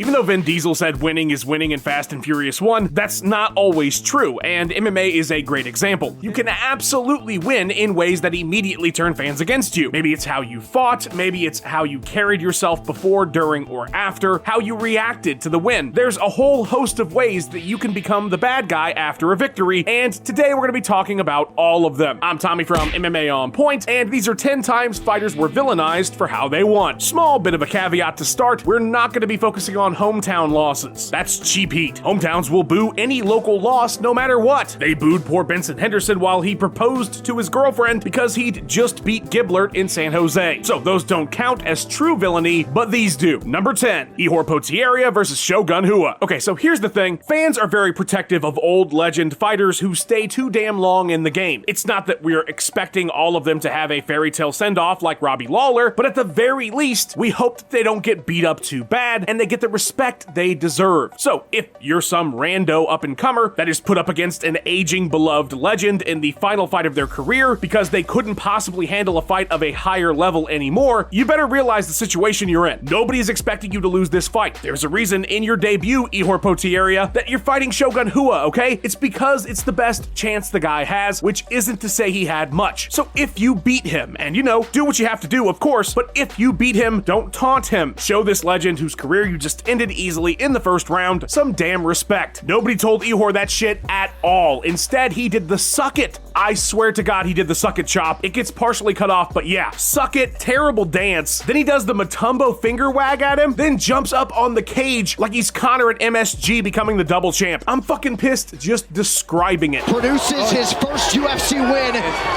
Even though Vin Diesel said winning is winning in Fast and Furious 1, that's not always true, and MMA is a great example. You can absolutely win in ways that immediately turn fans against you. Maybe it's how you fought, maybe it's how you carried yourself before, during, or after, how you reacted to the win. There's a whole host of ways that you can become the bad guy after a victory, and today we're going to be talking about all of them. I'm Tommy from MMA On Point, and these are 10 times fighters were villainized for how they won. Small bit of a caveat to start, we're not going to be focusing on hometown losses. That's cheap heat. Hometowns will boo any local loss no matter what. They booed poor Benson Henderson while he proposed to his girlfriend because he'd just beat Giblert in San Jose. So those don't count as true villainy, but these do. Number 10, Ihor Potieria versus Shogun Rua. Okay, so here's the thing. Fans are very protective of old legend fighters who stay too damn long in the game. It's not that we're expecting all of them to have a fairy tale send-off like Robbie Lawler, but at the very least, we hope that they don't get beat up too bad and they get the respect they deserve. So if you're some rando up-and-comer that is put up against an aging beloved legend in the final fight of their career because they couldn't possibly handle a fight of a higher level anymore, you better realize the situation you're in. Nobody's expecting you to lose this fight. There's a reason in your debut, Ihor Potieria, that you're fighting Shogun Rua, okay? It's because it's the best chance the guy has, which isn't to say he had much. So if you beat him, and do what you have to do, of course, but if you beat him, don't taunt him. Show this legend whose career you just ended easily in the first round some damn respect. Nobody told Ihor that shit at all. Instead, he did the suck it. I swear to God, he did the suck it chop. It gets partially cut off, but yeah, suck it, terrible dance. Then he does the Matumbo finger wag at him, then jumps up on the cage like he's Connor at MSG becoming the double champ. I'm fucking pissed just describing it. Produces his first UFC win.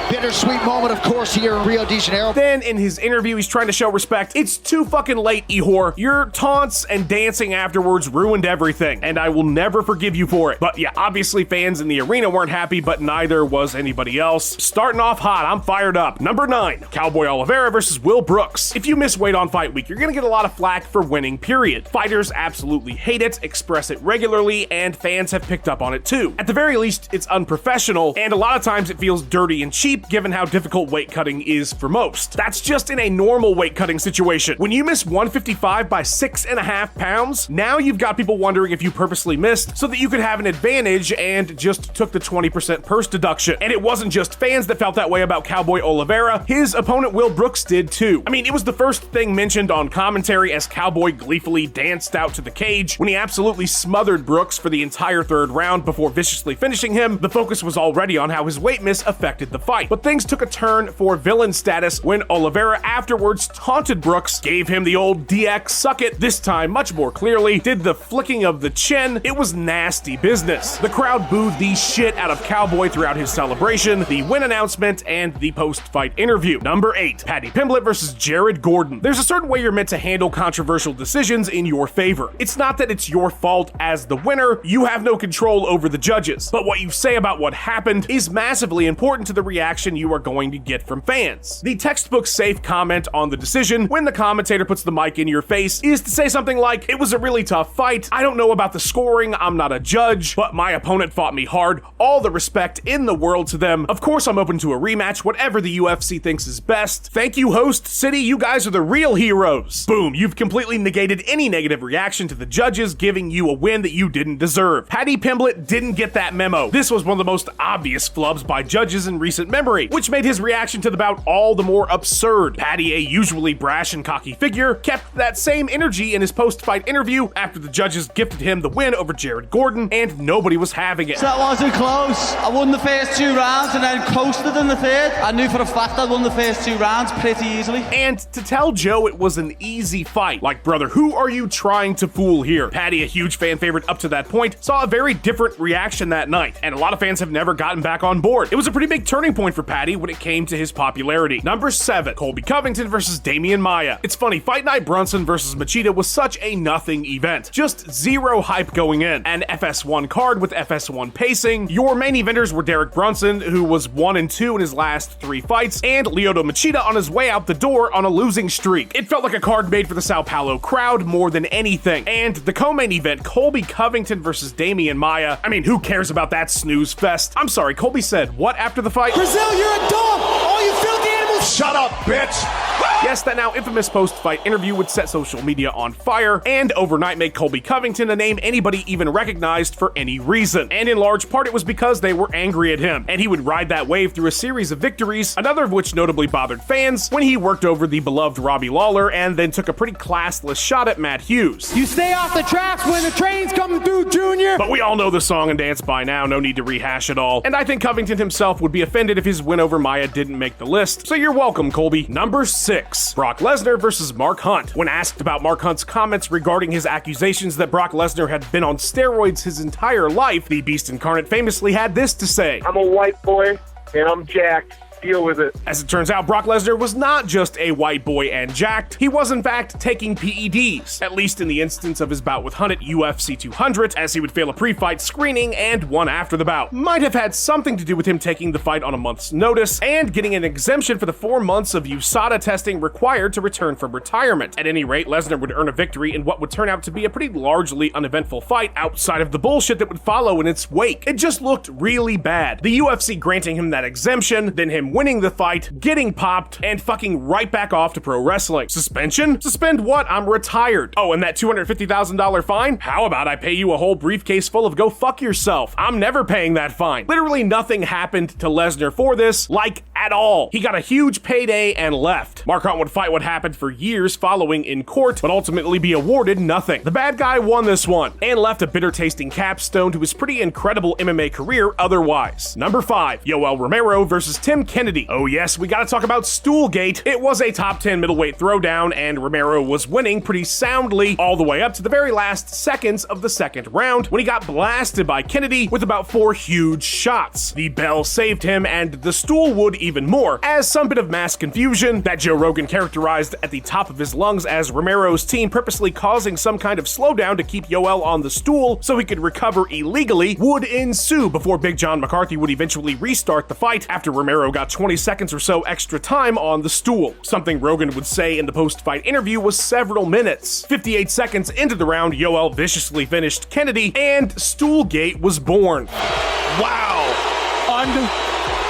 Bittersweet moment, of course, here in Rio de Janeiro. Then in his interview, he's trying to show respect. It's too fucking late, Ihor. Your taunts and dancing afterwards ruined everything, and I will never forgive you for it. But yeah, obviously fans in the arena weren't happy, but neither was anybody else. Starting off hot, I'm fired up. Number 9, Cowboy Oliveira versus Will Brooks. If you miss weight on fight week, you're gonna get a lot of flack for winning, period. Fighters absolutely hate it, express it regularly, and fans have picked up on it too. At the very least, it's unprofessional, and a lot of times it feels dirty and cheap given how difficult weight cutting is for most. That's just in a normal weight cutting situation. When you miss 155 by 6.5 pounds, now you've got people wondering if you purposely missed so that you could have an advantage and just took the 20% purse deduction. And it wasn't just fans that felt that way about Cowboy Oliveira, his opponent Will Brooks did too. I mean, it was the first thing mentioned on commentary as Cowboy gleefully danced out to the cage when he absolutely smothered Brooks for the entire third round before viciously finishing him. The focus was already on how his weight miss affected the fight, but things took a turn for villain status when Oliveira afterwards taunted Brooks, gave him the old DX suck it, this time much more clearly, did the flicking of the chin. It was nasty business. The crowd booed the shit out of Cowboy throughout his celebration, the win announcement, and the post-fight interview. Number 8, Paddy Pimblett versus Jared Gordon. There's a certain way you're meant to handle controversial decisions in your favor. It's not that it's your fault as the winner, you have no control over the judges, but what you say about what happened is massively important to the reaction you are going to get from fans. The textbook safe comment on the decision when the commentator puts the mic in your face is to say something like, "It was a really tough fight. I don't know about the scoring, I'm not a judge, but my opponent fought me hard. All the respect in the world to them. Of course I'm open to a rematch, whatever the UFC thinks is best. Thank you, host city, you guys are the real heroes." Boom, you've completely negated any negative reaction to the judges giving you a win that you didn't deserve. Paddy Pimblett didn't get that memo. This was one of the most obvious flubs by judges in recent memory, which made his reaction to the bout all the more absurd. Paddy, a usually brash and cocky figure, kept that same energy in his post-fight interview after the judges gifted him the win over Jared Gordon, and nobody was having it. So that wasn't close. I won the first 2 rounds and then coasted in the third. I knew for a fact I won the first 2 rounds pretty easily. And to tell Joe it was an easy fight, like, brother, who are you trying to fool here? Paddy, a huge fan favorite up to that point, saw a very different reaction that night, and a lot of fans have never gotten back on board. It was a pretty big turning point for Paddy when it came to his popularity. Number 7, Colby Covington versus Damian Maia. It's funny, Fight Night Brunson versus Machida was such a nothing event. Just zero hype going in. An FS1 card with FS1 pacing. Your main eventers were Derek Brunson, who was 1-2 in his last 3 fights, and Lyoto Machida on his way out the door on a losing streak. It felt like a card made for the Sao Paulo crowd more than anything. And the co-main event, Colby Covington versus Damian Maia. I mean, who cares about that snooze fest? I'm sorry, Colby said what after the fight? Brazil, you're a dog! All you filthy animals Shut up, bitch! Yes, that now infamous post-fight interview would set social media on fire and overnight make Colby Covington a name anybody even recognized for any reason. And in large part it was because they were angry at him, and he would ride that wave through a series of victories, another of which notably bothered fans when he worked over the beloved Robbie Lawler and then took a pretty classless shot at Matt Hughes. You stay off the tracks when the train's coming through, Junior! But we all know the song and dance by now, no need to rehash it all. And I think Covington himself would be offended if his win over Maia didn't make the list. So you're welcome, Colby. Number 6. Brock Lesnar versus Mark Hunt. When asked about Mark Hunt's comments regarding his accusations that Brock Lesnar had been on steroids his entire life, the Beast Incarnate famously had this to say: I'm a white boy, and I'm jacked. Deal with it. As it turns out, Brock Lesnar was not just a white boy and jacked. He was in fact taking PEDs, at least in the instance of his bout with Hunt at UFC 200, as he would fail a pre-fight screening and one after the bout. Might have had something to do with him taking the fight on a month's notice and getting an exemption for the 4 months of USADA testing required to return from retirement. At any rate, Lesnar would earn a victory in what would turn out to be a pretty largely uneventful fight outside of the bullshit that would follow in its wake. It just looked really bad. The UFC granting him that exemption, then him winning the fight, getting popped, and fucking right back off to pro wrestling. Suspension? Suspend what? I'm retired. Oh, and that $250,000 fine? How about I pay you a whole briefcase full of go fuck yourself? I'm never paying that fine. Literally nothing happened to Lesnar for this, like at all. He got a huge payday and left. Mark Hunt would fight what happened for years following in court, but ultimately be awarded nothing. The bad guy won this one, and left a bitter-tasting capstone to his pretty incredible MMA career otherwise. Number 5, Yoel Romero versus Tim Kennedy. Oh yes, we gotta talk about Stoolgate. It was a top 10 middleweight throwdown, and Romero was winning pretty soundly all the way up to the very last seconds of the second round when he got blasted by Kennedy with about 4 huge shots. The bell saved him, and the stool would even more, as some bit of mass confusion that Joe Rogan characterized at the top of his lungs as Romero's team purposely causing some kind of slowdown to keep Yoel on the stool so he could recover illegally would ensue before Big John McCarthy would eventually restart the fight after Romero got 20 seconds or so extra time on the stool. Something Rogan would say in the post-fight interview was several minutes. 58 seconds into the round, Yoel viciously finished Kennedy, and Stoolgate was born. Wow!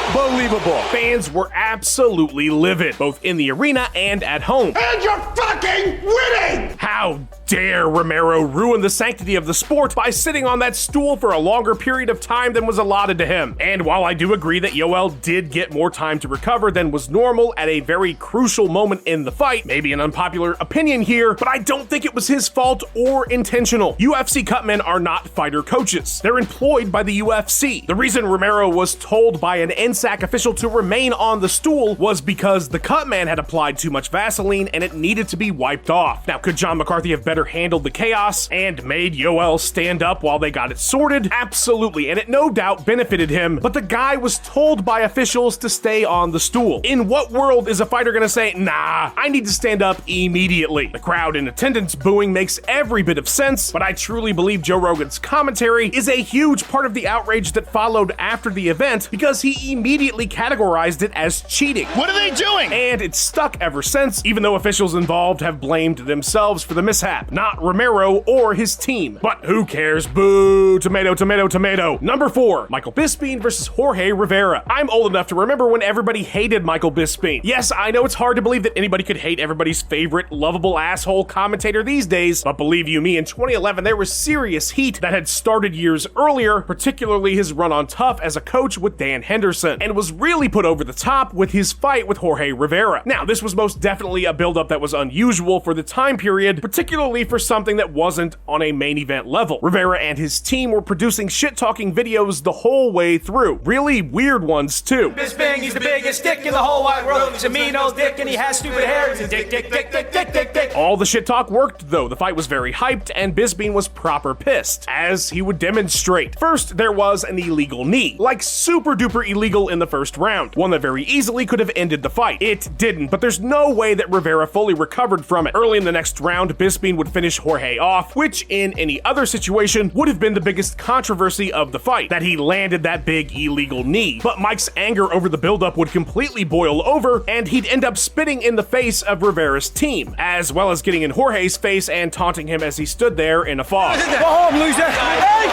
Unbelievable. Fans were absolutely livid, both in the arena and at home. And you're fucking winning! How dare Romero ruin the sanctity of the sport by sitting on that stool for a longer period of time than was allotted to him. And while I do agree that Yoel did get more time to recover than was normal at a very crucial moment in the fight, maybe an unpopular opinion here, but I don't think it was his fault or intentional. UFC cutmen are not fighter coaches. They're employed by the UFC. The reason Romero was told by an NSAC official to remain on the stool was because the cutman had applied too much Vaseline and it needed to be wiped off. Now, could John McCarthy have better handled the chaos and made Yoel stand up while they got it sorted? Absolutely, and it no doubt benefited him, but the guy was told by officials to stay on the stool. In what world is a fighter gonna say, nah, I need to stand up immediately? The crowd in attendance booing makes every bit of sense, but I truly believe Joe Rogan's commentary is a huge part of the outrage that followed after the event because he immediately categorized it as cheating. What are they doing? And it's stuck ever since, even though officials involved have blamed themselves for the mishap, not Romero or his team. But who cares? Boo! Tomato, tomato, tomato. Number 4, Michael Bisping versus Jorge Rivera. I'm old enough to remember when everybody hated Michael Bisping. Yes, I know it's hard to believe that anybody could hate everybody's favorite lovable asshole commentator these days, but believe you me, in 2011 there was serious heat that had started years earlier, particularly his run on Tough as a coach with Dan Henderson, and was really put over the top with his fight with Jorge Rivera. Now, this was most definitely a buildup that was unusual for the time period, particularly for something that wasn't on a main event level. Rivera and his team were producing shit-talking videos the whole way through. Really weird ones, too. Bisping, he's the biggest dick in the whole wide world. He's a mean old dick and he has stupid hair. He's a dick, dick, dick, dick, dick, dick, dick. All the shit talk worked, though. The fight was very hyped, and Bisping was proper pissed, as he would demonstrate. First, there was an illegal knee. Like, super duper illegal in the first round. One that very easily could have ended the fight. It didn't, but there's no way that Rivera fully recovered from it. Early in the next round, Bisping would finish Jorge off, which in any other situation would have been the biggest controversy of the fight, that he landed that big illegal knee. But Mike's anger over the buildup would completely boil over, and he'd end up spitting in the face of Rivera's team, as well as getting in Jorge's face and taunting him as he stood there in a fog. Go home, loser. Hey!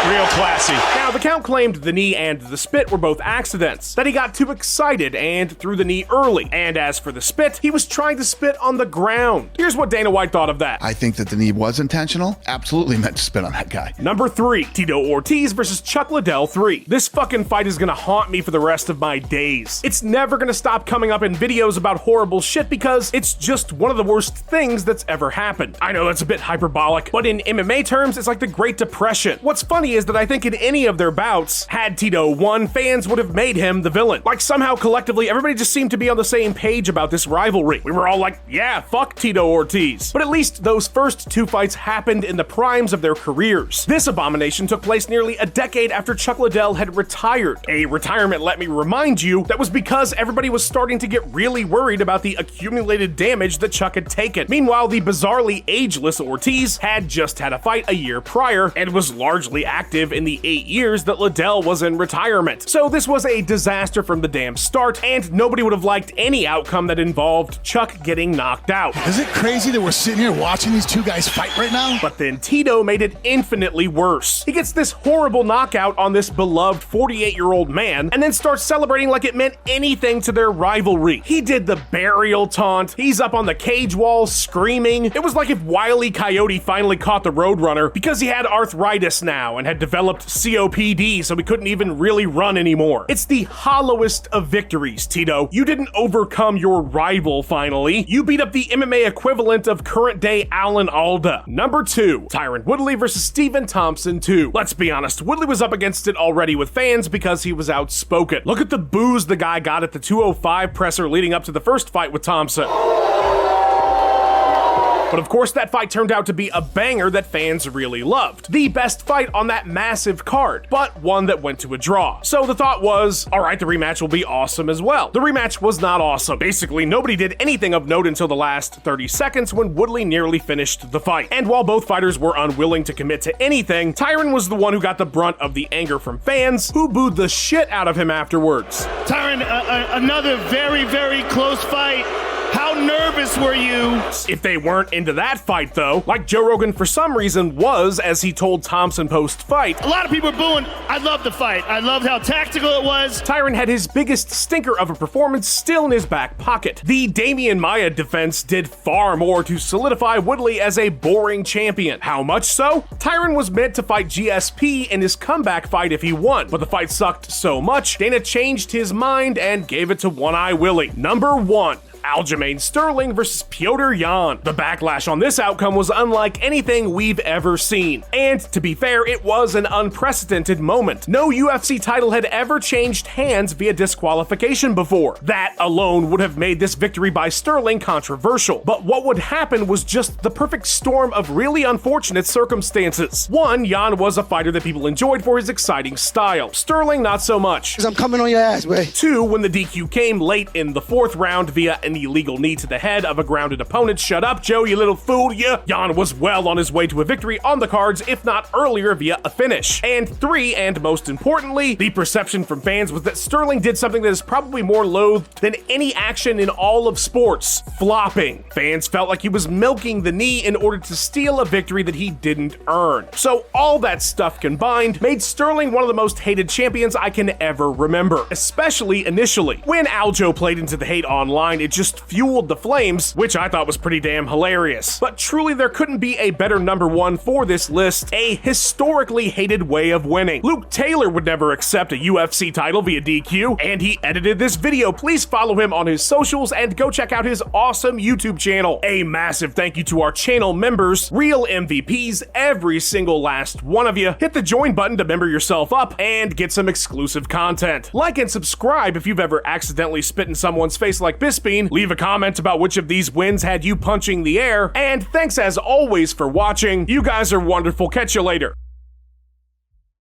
Real classy. Now, the Count claimed the knee and the spit were both accidents, that he got too excited and threw the knee early. And as for the spit, he was trying to spit on the ground. Here's what Dana White thought of that. I think that the knee was intentional. Absolutely meant to spit on that guy. Number 3, Tito Ortiz versus Chuck Liddell 3. This fucking fight is gonna haunt me for the rest of my days. It's never gonna stop coming up in videos about horrible shit because it's just one of the worst things that's ever happened. I know that's a bit hyperbolic, but in MMA terms, it's like the Great Depression. What's funny is that I think in any of their bouts, had Tito won, fans would have made him the villain. Like somehow collectively, everybody just seemed to be on the same page about this rivalry. We were all like, yeah, fuck Tito Ortiz. But at least those first 2 fights happened in the primes of their careers. This abomination took place nearly a decade after Chuck Liddell had retired. A retirement, let me remind you, that was because everybody was starting to get really worried about the accumulated damage that Chuck had taken. Meanwhile, the bizarrely ageless Ortiz had just had a fight a year prior and was largely active in the 8 years that Liddell was in retirement. So this was a disaster from the damn start, and nobody would have liked any outcome that involved Chuck getting knocked out. Is it crazy that we're sitting here watching these 2 guys fight right now? But then Tito made it infinitely worse. He gets this horrible knockout on this beloved 48-year-old man, and then starts celebrating like it meant anything to their rivalry. He did the burial taunt. He's up on the cage wall screaming. It was like if Wile E. Coyote finally caught the Roadrunner because he had arthritis now and had developed COPD, so he couldn't even really run anymore. It's the hollowest of victories, Tito. You didn't overcome your rival finally. You beat up the MMA equivalent of current-day Alan Alda. Number 2, Tyron Woodley versus Stephen Thompson 2. Let's be honest, Woodley was up against it already with fans because he was outspoken. Look at the boos the guy got at the 205 presser leading up to the first fight with Thompson. But of course, that fight turned out to be a banger that fans really loved. The best fight on that massive card, but one that went to a draw. So the thought was, all right, the rematch will be awesome as well. The rematch was not awesome. Basically, nobody did anything of note until the last 30 seconds when Woodley nearly finished the fight. And while both fighters were unwilling to commit to anything, Tyron was the one who got the brunt of the anger from fans, who booed the shit out of him afterwards. Tyron, another very, very close fight. How nervous were you? If they weren't into that fight, though, like Joe Rogan for some reason was, as he told Thompson post-fight, a lot of people are booing. I loved the fight. I loved how tactical it was. Tyron had his biggest stinker of a performance still in his back pocket. The Damian Maia defense did far more to solidify Woodley as a boring champion. How much so? Tyron was meant to fight GSP in his comeback fight if he won, but the fight sucked so much, Dana changed his mind and gave it to One Eye Willie. Number 1. Aljamain Sterling versus Petr Yan. The backlash on this outcome was unlike anything we've ever seen. And to be fair, it was an unprecedented moment. No UFC title had ever changed hands via disqualification before. That alone would have made this victory by Sterling controversial. But what would happen was just the perfect storm of really unfortunate circumstances. 1, Yan was a fighter that people enjoyed for his exciting style. Sterling, not so much. 'Cause I'm coming on your ass, boy. 2, when the DQ came late in the 4th round via an illegal knee to the head of a grounded opponent. Shut up, Joe, you little fool, ya. Yan was well on his way to a victory on the cards, if not earlier via a finish. And 3, and most importantly, the perception from fans was that Sterling did something that is probably more loathed than any action in all of sports: flopping. Fans felt like he was milking the knee in order to steal a victory that he didn't earn. So all that stuff combined made Sterling one of the most hated champions I can ever remember, especially initially. When Aljo played into the hate online, it just fueled the flames, which I thought was pretty damn hilarious. But truly, there couldn't be a better number 1 for this list, a historically hated way of winning. Luke Taylor would never accept a UFC title via DQ, and he edited this video. Please follow him on his socials and go check out his awesome YouTube channel. A massive thank you to our channel members, real MVPs, every single last one of you. Hit the join button to member yourself up and get some exclusive content. Like and subscribe if you've ever accidentally spit in someone's face like Bisping. Leave a comment about which of these wins had you punching the air, and thanks as always for watching. You guys are wonderful. Catch you later.